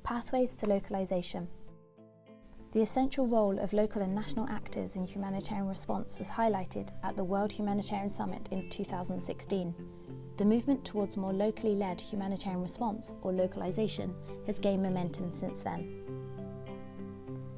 Pathways to localisation. The essential role of local and national actors in humanitarian response was highlighted at the World Humanitarian Summit in 2016. The movement towards more locally led humanitarian response, or localisation, has gained momentum since then.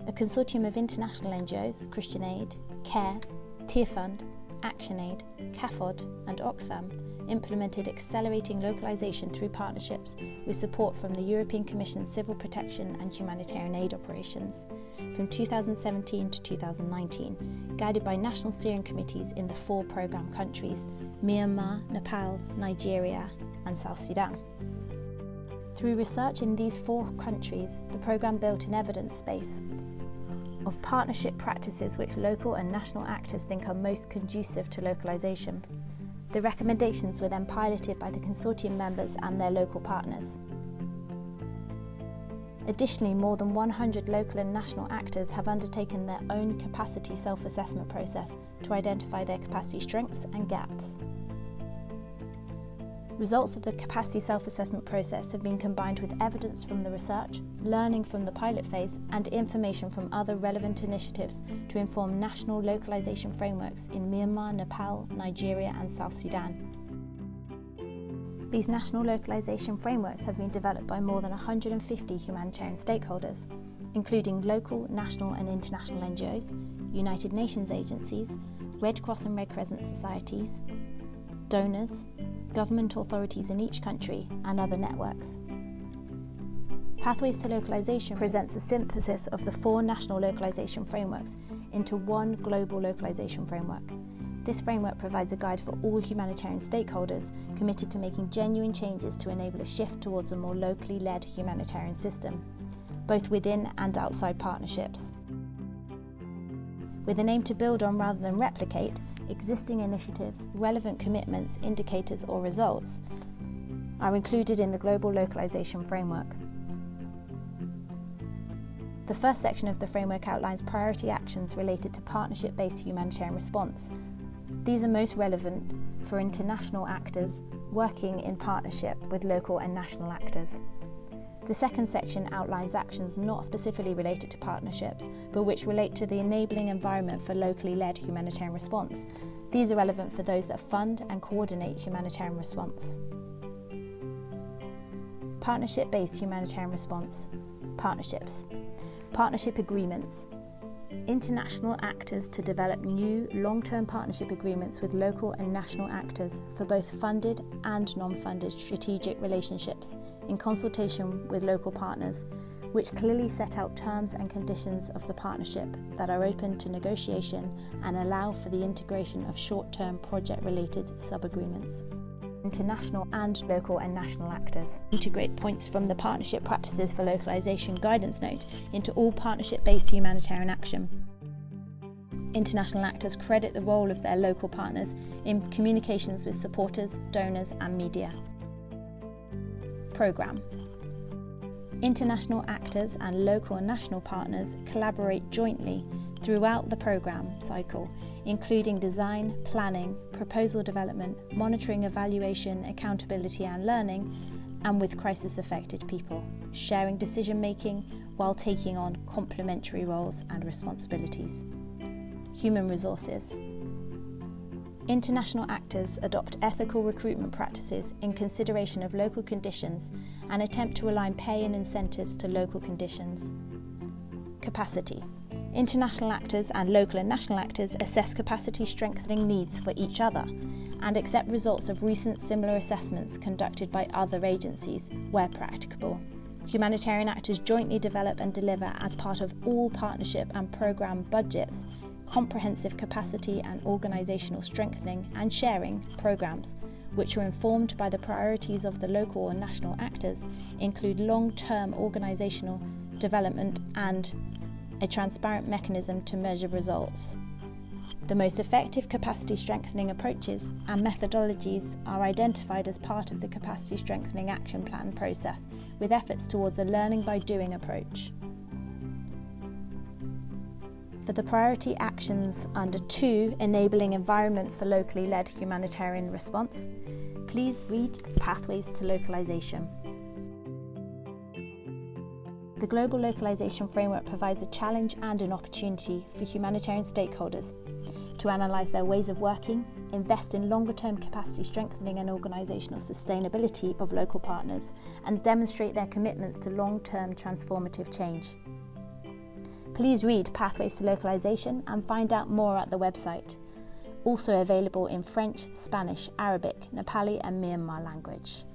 A consortium of international NGOs, Christian Aid, CARE, Tearfund, ActionAid, CAFOD and Oxfam implemented accelerating localisation through partnerships with support from the European Commission's Civil Protection and Humanitarian Aid operations from 2017 to 2019, guided by national steering committees in the 4 programme countries: Myanmar, Nepal, Nigeria and South Sudan. Through research in these 4 countries, the programme built an evidence base of partnership practices which local and national actors think are most conducive to localisation. The recommendations were then piloted by the consortium members and their local partners. Additionally, more than 100 local and national actors have undertaken their own capacity self-assessment process to identify their capacity strengths and gaps. Results of the capacity self-assessment process have been combined with evidence from the research, learning from the pilot phase, and information from other relevant initiatives to inform national localisation frameworks in Myanmar, Nepal, Nigeria and South Sudan. These national localisation frameworks have been developed by more than 150 humanitarian stakeholders, including local, national and international NGOs, United Nations agencies, Red Cross and Red Crescent societies, donors, government authorities in each country and other networks. Pathways to Localisation presents a synthesis of the 4 national localisation frameworks into one global localisation framework. This framework provides a guide for all humanitarian stakeholders committed to making genuine changes to enable a shift towards a more locally led humanitarian system, both within and outside partnerships. With an aim to build on rather than replicate existing initiatives, relevant commitments, indicators or results are included in the global localisation framework. The first section of the framework outlines priority actions related to partnership-based humanitarian response. These are most relevant for international actors working in partnership with local and national actors. The second section outlines actions not specifically related to partnerships, but which relate to the enabling environment for locally led humanitarian response. These are relevant for those that fund and coordinate humanitarian response. Partnership-based humanitarian response. Partnerships. Partnership agreements. International actors to develop new long-term partnership agreements with local and national actors for both funded and non-funded strategic relationships in consultation with local partners, which clearly set out terms and conditions of the partnership that are open to negotiation and allow for the integration of short-term project-related sub-agreements. International and local and national actors integrate points from the Partnership Practices for Localisation Guidance Note into all partnership-based humanitarian action. International actors credit the role of their local partners in communications with supporters, donors and media. Programme. International actors and local and national partners collaborate jointly throughout the programme cycle, including design, planning, proposal development, monitoring, evaluation, accountability and learning, and with crisis-affected people, sharing decision-making while taking on complementary roles and responsibilities. Human resources. International actors adopt ethical recruitment practices in consideration of local conditions and attempt to align pay and incentives to local conditions. Capacity. International actors and local and national actors assess capacity strengthening needs for each other and accept results of recent similar assessments conducted by other agencies where practicable. Humanitarian actors jointly develop and deliver, as part of all partnership and programme budgets, comprehensive capacity and organisational strengthening and sharing programmes, which are informed by the priorities of the local and national actors, include long-term organisational development and a transparent mechanism to measure results. The most effective capacity strengthening approaches and methodologies are identified as part of the Capacity Strengthening Action Plan process, with efforts towards a learning by doing approach. For the priority actions under 2, Enabling Environment for Locally Led Humanitarian Response, please read Pathways to Localisation. The Global Localisation Framework provides a challenge and an opportunity for humanitarian stakeholders to analyse their ways of working, invest in longer-term capacity strengthening and organisational sustainability of local partners, and demonstrate their commitments to long-term transformative change. Please read Pathways to Localisation and find out more at the website, also available in French, Spanish, Arabic, Nepali and Myanmar language.